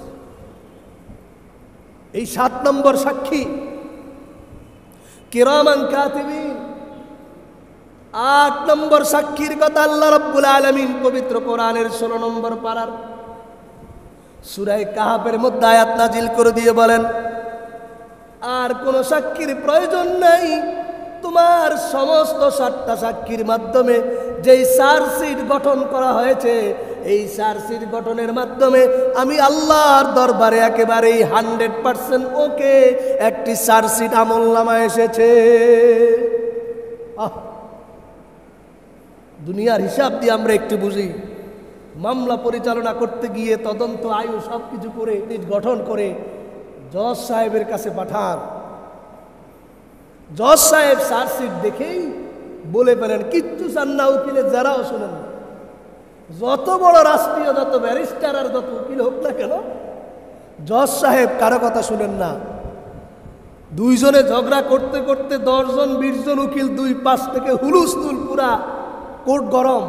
এই 7 নম্বর সাক্ষী কিরামান কাতিবিন। 8 নম্বর সাক্ষীর কথা আল্লাহ রাব্বুল আলামিন পবিত্র কোরআনের 16 নম্বর পারার সূরা কাহাফের মধ্যে আয়াত নাজিল করে দিয়ে বলেন, আর কোন সাক্ষীর প্রয়োজন নাই, তোমার সমস্ত 7টা সাক্ষীর মাধ্যমে যেই চার্জশিট গঠন করা হয়েছে, এই চার্জশিট গঠনের মাধ্যমে আমি আল্লাহর দরবারে একেবারেই 100% ওকে একটি চার্জশিট আমলনামা এসেছে। দুনিয়ার হিসাব দিয়ে আমরা একটু বুঝি, মামলা পরিচালনা করতে গিয়ে তদন্ত আয়ু সব কিছু করে গঠন করে জজ সাহেবের কাছে পাঠান। জজ সাহেব চার্জশিট দেখেই বলে ফেলেন, কিচ্ছু চান না উকিলের যারাও শোনেন, যত বড় রাষ্ট্রীয় যত ব্যারিস্টার আর যত উকিল হোক না কেন, জজ সাহেব কারো কথা শুনেন না। 2 জনে ঝগড়া করতে করতে 10 জন 20 জন উকিল 2 পাশ থেকে হুলুস্থুল, পুরা কোর্ট গরম।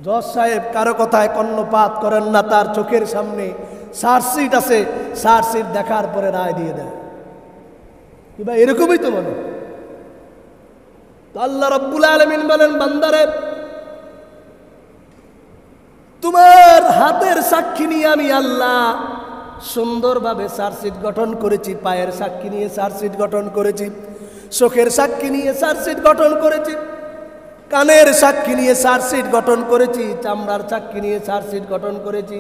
জজ সাহেব কারো কথায় কর্ণপাত করেন না, তার চোখের সামনে চার্জশিট আছে, চার্জশিট দেখার পরে রায় দিয়ে দেয়। কিংবা এরকমই তো মনে। তো আল্লাহ রাব্বুল আলামিন বলেন, বান্দারে তোমার হাতের সাক্ষী নিয়ে আমি আল্লাহ সুন্দরভাবে চার্জশিট গঠন করেছি, পায়ের সাক্ষী নিয়ে চার্জশিট গঠন করেছি, চোখের সাক্ষী নিয়ে চার্জশিট গঠন করেছি, কানের সাক্ষী নিয়ে চার্জশিট গঠন করেছি, চামড়ার সাক্ষী নিয়ে চার্জশিট গঠন করেছি,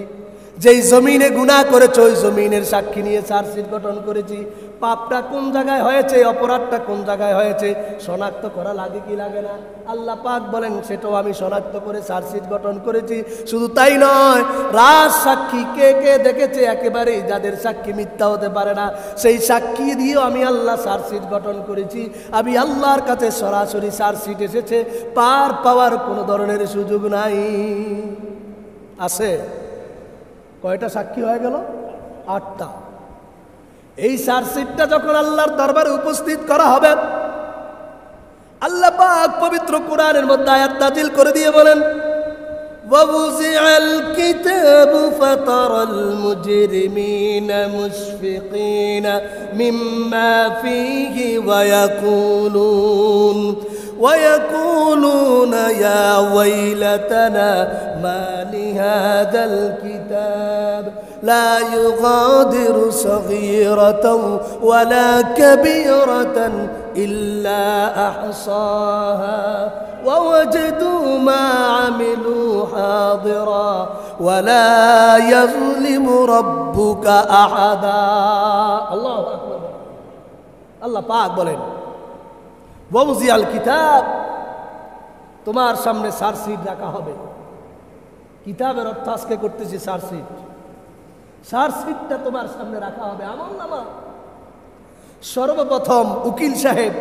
যেই জমিনে গুনাহ করেছে ওই জমিনের সাক্ষী নিয়ে চার্জশিট গঠন করেছি, পাপটা কোন জায়গায় হয়েছে, অপরাধটা কোন জায়গায় হয়েছে শনাক্ত করা লাগে কি লাগে না, আল্লাহ পাক বলেন সেটাও আমি শনাক্ত করে চার্জশিট গঠন করেছি। শুধু তাই নয়, রাজ সাক্ষী কে কে দেখেছে, একেবারেই যাদের সাক্ষী মিথ্যা হতে পারে না, সেই সাক্ষী দিয়েও আমি আল্লাহ চার্জশিট গঠন করেছি। আমি আল্লাহর কাছে সরাসরি চার্জশিট এসেছে, পার পাওয়ার কোনো ধরনের সুযোগ নাই। আছে কয়টা সাক্ষী হয়ে গেল? 8টা। এই চার্জশিটটা যখন আল্লাহর দরবারে উপস্থিত করা হবে, আল্লাহ পাক পবিত্র কোরআনের মধ্যে আয়াত নাযিল করে দিয়ে বলেন, ওয়াবুজিআল কিতাবু ফাতারাল মুজরিমিনা মুশফিকিনা মিম্মা ফীহি ويقولون يا ويلتنا ما لهذا الكتاب لا يغادر صغيرة ولا كبيرة إلا أحصاها ووجدوا ما عملوا حاضرا ولا يظلم ربك أحدا. الله أكبر. الله পাক বলেন, ওয়াবুজিআল কিতাব, তোমার সামনে চার্জশিট রাখা হবে। কিতাবের অর্থ আজকে করতেছি চার্জশিট। চার্জশিটটা তোমার সামনে রাখা হবে, আমলনামা। সর্বপ্রথম উকিল সাহেব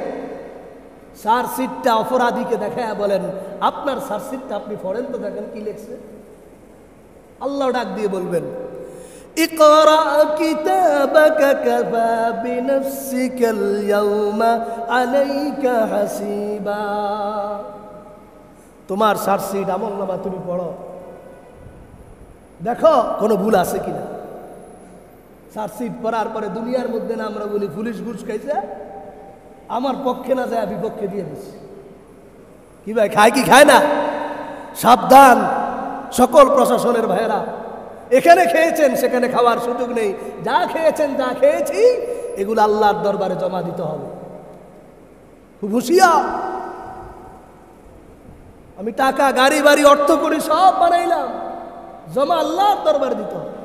চার্জশিটটা অপরাধীকে দেখায় বলেন, আপনার চার্জশিটটা আপনি পড়েন তো, দেখেন কি লিখছে। আল্লাহ ডাক দিয়ে বলবেন, ইকরা কিতাবাকা কাফা বিনফসিকাল ইয়াওমা আলাইকা হাসিবা। তোমার চার্জশিট আমলনামা তুমি পড়ো, দেখো কোনো ভুল আছে কিনা। চার্জশিট পড়ার পরে দুনিয়ার মধ্যে না আমরা বলি পুলিশ ঘুষ খাইছে, আমার পক্ষে না যায় বিপক্ষে দিয়ে দিচ্ছে। কি ভাই, খায় কি খায় না? সাবধান সকল প্রশাসনের ভাইয়েরা, এখানে খেয়েছেন সেখানে খাওয়ার সুযোগ নেই। যা খেয়েছেন যা খেয়েছি এগুলো আল্লাহর দরবারে জমা দিতে হবে। খুব হুঁশিয়ার। আমি টাকা গাড়ি বাড়ি অর্থ করে সব বানাইলাম, জমা আল্লাহর দরবারে দিতে হবে।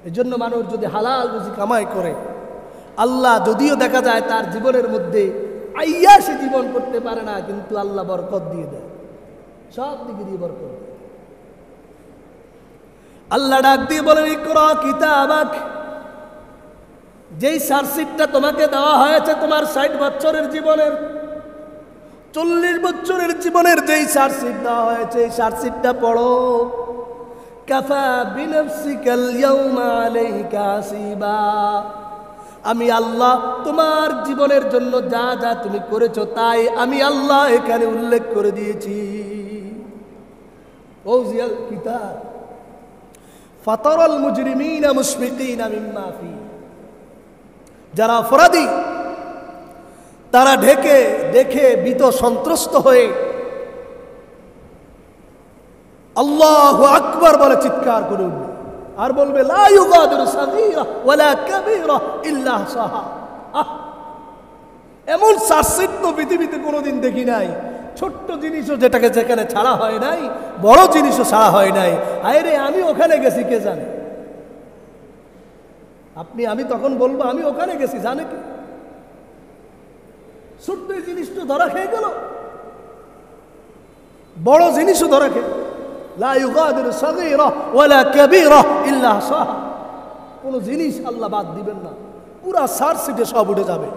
এই জন্য মানুষ যদি হালাল রুজি কামাই করে, আল্লাহ যদিও দেখা যায় তার জীবনের মধ্যে আইয়াসে জীবন করতে পারে না, কিন্তু আল্লাহ বরকত দিয়ে দেয়, সব দিকে দিয়ে বরকত দেয়। আল্লাহ ডাক দিয়ে বলেন, ইকরা কিতাবাক, যেই চার্জশিটটা তোমাকে দেওয়া হয়েছে তোমার 60 বছরের জীবনের, 40 বছরের জীবনের যেই চার্জশিট দেওয়া হয়েছে এই চার্জশিটটা পড়ো। কাফা বিনাফসিকাল ইয়াউমা আলাইকা হাসিবা। আমি আল্লাহ তোমার জীবনের জন্য যা যা তুমি করেছো তাই আমি আল্লাহ এখানে উল্লেখ করে দিয়েছি। ওজিয়াল কিতাব ফাতারাল মুজরিমিনা মুশফিকিনা মিম্মা ফি। যারা অপরাধী তারা দেখে ভীত সন্ত্রস্ত হয়ে আল্লাহু আকবার বলে চিৎকার করে উঠবে আর বলবে লা ইউগাদিরু সাগীরা ওয়ালা কাবীরা ইল্লা আহসাহা। এমন চার্জশিট তো পৃথিবীতে কোনোদিন দেখি নাই। ছোট্ট জিনিসও যেখানে ছাড়া হয় নাই, বড় জিনিসও ছাড়া হয় নাই। আরে আমি ওখানে গেছি, কে জানে? আমি তখন বলবো আমি ওখানে গেছি, জানে কি? ছোট্ট জিনিসটা ধরা খেয়ে গেল, বড় জিনিসও ধরা খেয়ে। লা ইউগাদিরু সাগীরা ওয়ালা কাবীরা ইল্লা আহসাহা। কোন জিনিস আল্লাহ বাদ দিবেন না, পুরা চার্জশিটে সব উঠে যাবে।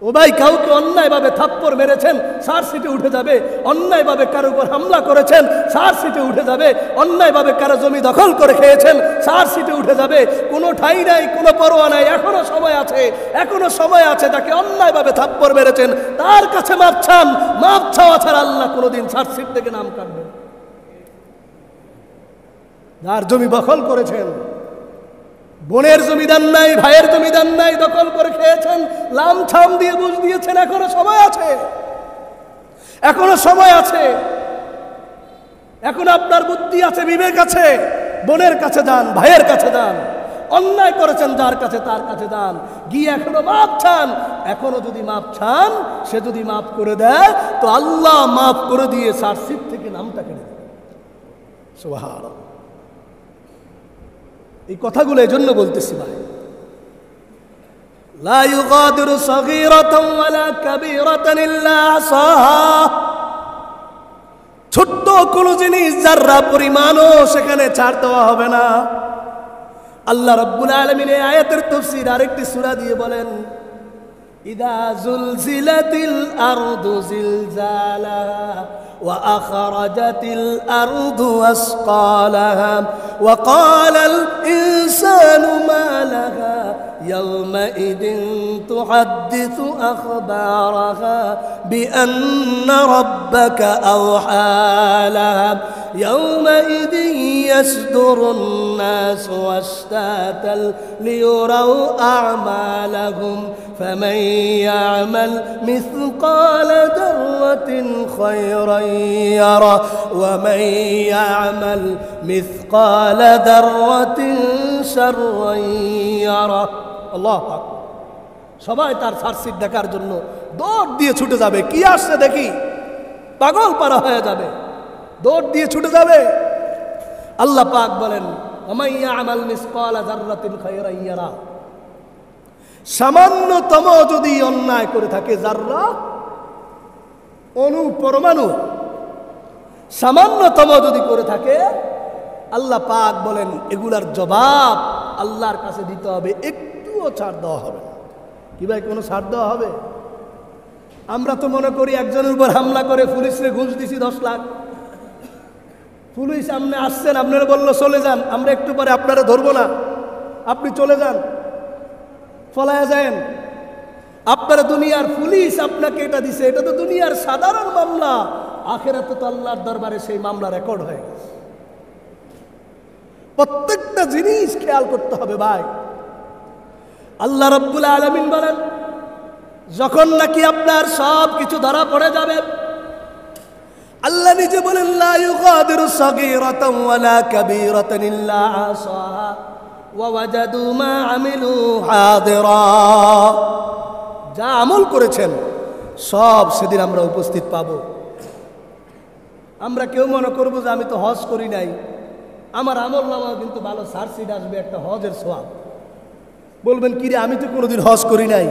ও ভাই, কাউকে অন্যায়ভাবে থাপ্পড় মেরেছেন, চার্জশিটে উঠে যাবে। অন্যায়ভাবে কারো উপর হামলা করেছেন, চার্জশিটে উঠে যাবে। অন্যায়ভাবে কারো জমি দখল করে খেয়েছেন, চার্জশিটে উঠে যাবে। কোনো ঠাঁই নাই, কোনো পরোয়া নাই। এখনো সময় আছে, এখনো সময় আছে। যাকে অন্যায়ভাবে থাপ্পড় মেরেছেন তার কাছে মাপ চান। মাপ চাওয়া ছাড়া আল্লাহ কোনোদিন চার্জশিট থেকে নাম কাটবেন। যার জমি দখল করেছেন, বোনের জমিদার নাই, ভাইয়ের জমিদার নাই, দখল করে খেয়েছেন, লামছাম দিয়ে বুঝ দিয়েছেন, এখনো সময় আছে, এখনো সময় আছে। এখন আপনার বুদ্ধি আছে, বিবেক আছে। বোনের কাছে যান, ভাইয়ের কাছে যান। অন্যায় করেছেন যার কাছে, তার কাছে যান, গিয়ে এখনো মাপ চান। এখনো যদি মাপ চান, সে যদি মাপ করে দেয় তো আল্লাহ মাপ করে দিয়ে চার্জশিট থেকে নামটা কেটে দেবে। সুবহানাল্লাহ। এই কথাগুলো এজন্য বলতেছি ভাই, লা ইউগাদিরু সাগীরাতান ওয়ালা কাবীরাতান ইল্লা আহসাহা। ছোট্ট কোনো জিনিস যাররা পরিমাণও সেখানে ছাড় দেওয়া হবে না। আল্লাহ রাব্বুল আলামিন এই আয়াতের তাফসীর আরেকটি সূরা দিয়ে বলেন, ইযা যুলজিলাতিল আরদু জিলজালাহা وأخرجت الأرض أثقالها وقال الإنسان ما لها يومئذ تحدث أخبارها بأن ربك أوحى لها يومئذ يصدر الناس أشتاتا ليروا أعمالهم فمن يعمل مثقال ذرة خيرا يره ومن يعمل مثقال ذرة شرا يره। আল্লাহু আকবার। সবাই তার চার্জশিট দেখার জন্য দৌড় দিয়ে ছুটে যাবে। কি আসছে দেখি, পাগল পারা হয়ে যাবে, দৌড় দিয়ে ছুটে যাবে। আল্লাহ পাক বলেন, ওয়া ইয়ামাল মিসকালা যাররাতিন খায়রান ইয়ারা। সামান্যতম যদি অন্যায় করে থাকে, যাররা অণু পরমাণু, সামান্যতম যদি করে থাকে, আল্লাহ পাক বলেন এগুলার জবাব আল্লাহর কাছে দিতে হবে, একটুও ছাড় দেওয়া হবে না। কি ভাই, কোনো ছাড় দেওয়া হবে? আমরা তো মনে করি একজনের উপর হামলা করে পুলিশে ঘুষ দিছি 10 লাখ। পুলিশ সামনে আসছেন, আপনারা বললো চলে যান, আমরা একটু পরে আপনারা ধরবো না, আপনি চলে যান, ফলায়া যান। আপনারা দুনিয়ার পুলিশ আপনাকে এটা দিছে, এটা তো দুনিয়ার সাধারণ মামলা। আখিরাতে তো আল্লাহর দরবারে সেই মামলা রেকর্ড হয়ে গেছে। প্রত্যেকটা জিনিস খেয়াল করতে হবে ভাই। আল্লাহ রাব্বুল আলামিন বলেন, যখন নাকি আপনার সব কিছু ধরা পড়ে যাবে, আল্লাহ নিজে বলেন, লা ইউগাদিরু সাগীরাতান ওয়ালা কাবীরাতান ইল্লা আহসাহা ওয়া ওয়াজাদু মা আমিলু হাদিরা। যা আমল করেছেন সব সেদিন আমরা উপস্থিত পাব। আমরা কেউ মনে করবো যে আমি তো হজ করি নাই, আমার আমল নামা কিন্তু ভালো চার্জশিট আসবে, একটা হজের সওয়াব। বলবেন কিরে, আমি তো কোনোদিন হজ করি নাই।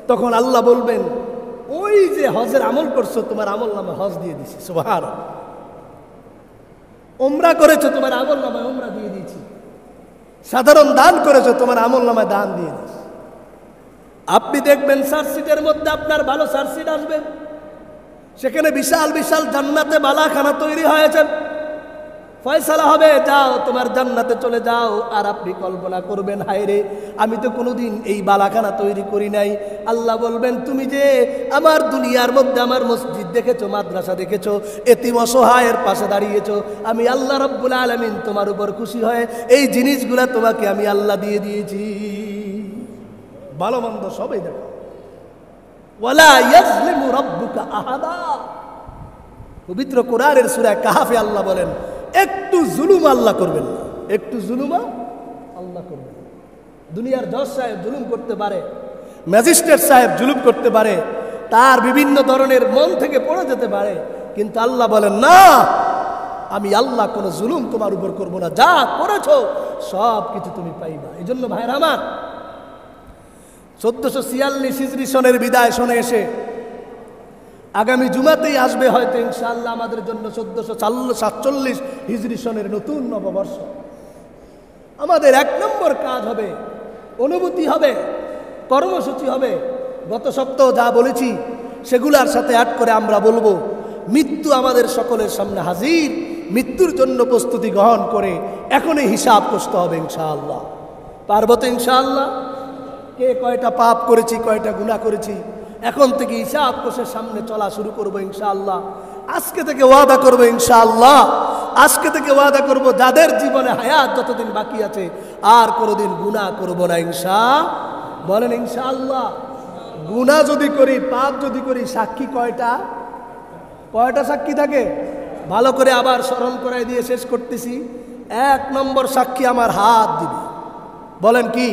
তখন আল্লাহ বলবেন, ওই যে হজের আমল করছো, তোমার আমল নামে হজ দিয়ে দিছি। সুবহানাল্লাহ। উমরা করেছো, তোমার আমল নামায় উমরা দিয়ে দিয়েছি। সাধারণ দান করেছো, তোমার আমল নামায় দান দিয়ে দিয়েছি। আপনি দেখবেন চার্জশিটের মধ্যে আপনার ভালো চার্জশিট আসবে, সেখানে বিশাল বিশাল জান্নাতে বালাখানা তৈরি হয়েছে, ফয়সালা হবে, যাও তোমার জান্নাতে চলে যাও। আর আপনি কল্পনা করবেন, হায় রে, আমি তো কোনোদিন এই বালাখানা তৈরি করি নাই। আল্লাহ বলবেন, তুমি যে আমার দুনিয়ার মধ্যে আমার মসজিদ দেখেছো, মাদ্রাসা দেখেছো, এতিম অসহায়ের পাশে দাঁড়িয়েছো, আমি আল্লাহ রাব্বুল আলামিন তোমার উপর খুশি হয়ে এই জিনিসগুলা তোমাকে আমি আল্লাহ দিয়ে দিয়েছি। ভালো মন্দ সবই দেখো। ওয়ালা ইয়াজলিমু রাব্বুকা আহাদা। পবিত্র কোরআনের সূরা কাহফে আল্লাহ বলেন, একটু জুলুম আল্লাহ করবেন না, একটু জুলুম আল্লাহ করবেন না। দুনিয়ার জজ সাহেব জুলুম করতে পারে, ম্যাজিস্ট্রেট সাহেব জুলুম করতে পারে, তার বিভিন্ন ধরনের মন থেকে পড়ে যেতে পারে, কিন্তু আল্লাহ বলেন না, আমি আল্লাহ কোনো জুলুম তোমার উপর করবো না, যা করেছো সব কিছু তুমি পাইবা। এই জন্য ভাইরা আমার, 1446 হিজরি সনের বিদায় সনে এসে আগামী জুমাতেই আসবে হয়তো ইনশাআল্লাহ আমাদের জন্য 1447 হিজরি সনের নতুন নববর্ষ। আমাদের 1 নম্বর কাজ হবে, অনুভূতি হবে, কর্মসূচি হবে। গত সপ্তাহ যা বলেছি সেগুলার সাথে অ্যাড করে আমরা বলবো, মৃত্যু আমাদের সকলের সামনে হাজির, মৃত্যুর জন্য প্রস্তুতি গ্রহণ করে এখনই হিসাব করতে হবে ইনশাআল্লাহ। পারবো তো ইনশাআল্লাহ? কে কয়টা পাপ করেছি, কয়টা গুনাহ করেছি, এখন থেকে হিসাব কোষের সামনে চলা শুরু করবো ইনশাআল্লাহ। আজকে থেকে ওয়াদা করবো ইনশাআল্লাহ, আজকে থেকে ওয়াদা করব, যাদের জীবনে হায়াত যতদিন বাকি আছে আর কোনোদিন গুনাহ করব না বলেন ইনশাআল্লাহ। গুনাহ যদি করি, পাপ যদি করি, সাক্ষী কয়টা সাক্ষী থাকে? ভালো করে আবার স্মরণ করাই দিয়ে শেষ করতেছি। 1 নম্বর সাক্ষী আমার হাত দিবে, বলেন কি?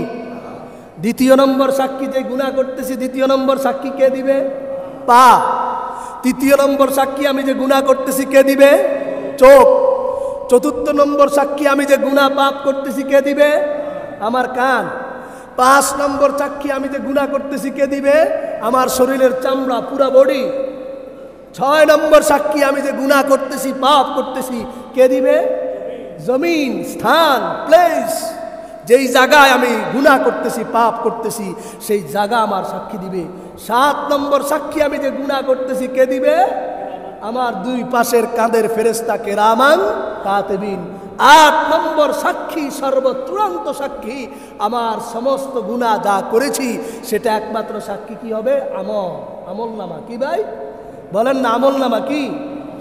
2 নম্বর সাক্ষী, যে গুনাহ করতেছি 2 নম্বর সাক্ষী কে দিবে? পা। 3 নম্বর সাক্ষী আমি যে গুনাহ করতেছি কে দিবে? চোখ। 4 নম্বর সাক্ষী আমি যে গুনাহ পাপ করতেছি কে দিবে? আমার কান। 5 নম্বর সাক্ষী আমি যে গুনাহ করতেছি কে দিবে? আমার শরীরের চামড়া, পুরা বডি। 6 নম্বর সাক্ষী আমি যে গুনাহ করতেছি, পাপ করতেছি কে দিবে? জমিন, স্থান, প্লেস। যেই জায়গায় আমি গুনাহ করতেছি, পাপ করতেছি, সেই জায়গা আমার সাক্ষী দিবে। 7 নম্বর সাক্ষী আমি যে গুনাহ করতেছি কে দিবে? আমার 2 পাশের কাঁধের ফেরেশতা কিরামান কাতিবিন। 8 নম্বর সাক্ষী, সর্বচূড়ান্ত সাক্ষী, আমার সমস্ত গুনাহ যা করেছি সেটা একমাত্র সাক্ষী কি হবে? আমল নামা। কি ভাই বলেন না? আমল নামা কি?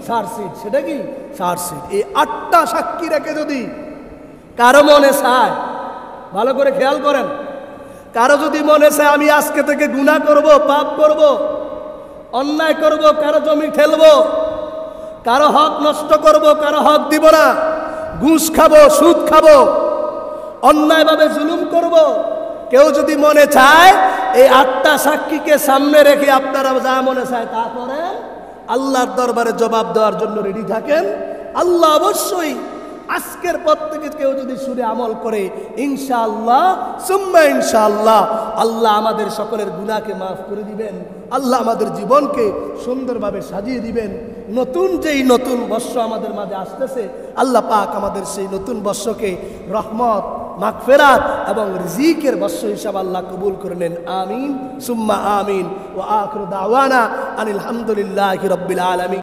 চার্জশিট। সেটা কি? চার্জশিট। এই 8টা সাক্ষী রেখে যদি কারো মনে চায়, ভালো করে খেয়াল করেন, কারো যদি মনে চায় আমি আজকে থেকে গুনাহ করব, পাপ করব, অন্যায় করব, কারো জমি ঠেলব, কারো হক নষ্ট করব, কারো হক দিব না, ঘুষ খাবো, সুদ খাবো, অন্যায়ভাবে জুলুম করব, কেউ যদি মনে চায়, এই 8টা সাক্ষীকে সামনে রেখে আপনারা যা মনে চায় তা করেন, আল্লাহর দরবারে জবাব দেওয়ার জন্য রেডি থাকেন। আল্লাহ অবশ্যই আজকের পর থেকে কেউ যদি শুনে আমল করে, ইনশাআল্লাহ সুম্মা ইনশাআল্লাহ, আল্লাহ আমাদের সকলের গুনাহকে মাফ করে দিবেন, আল্লাহ আমাদের জীবনকে সুন্দরভাবে সাজিয়ে দিবেন। নতুন বর্ষ আমাদের মাঝে আসতেছে, আল্লাহ পাক আমাদের সেই নতুন বর্ষকে রহমত, মাগফিরাত এবং রিজিকের বর্ষ হিসাবে আল্লাহ কবুল করে নেন। আমিন সুম্মা আমিন। ওয়া আখিরু দাওয়ানা আনিল হামদুলিল্লাহি রাব্বিল আলামিন।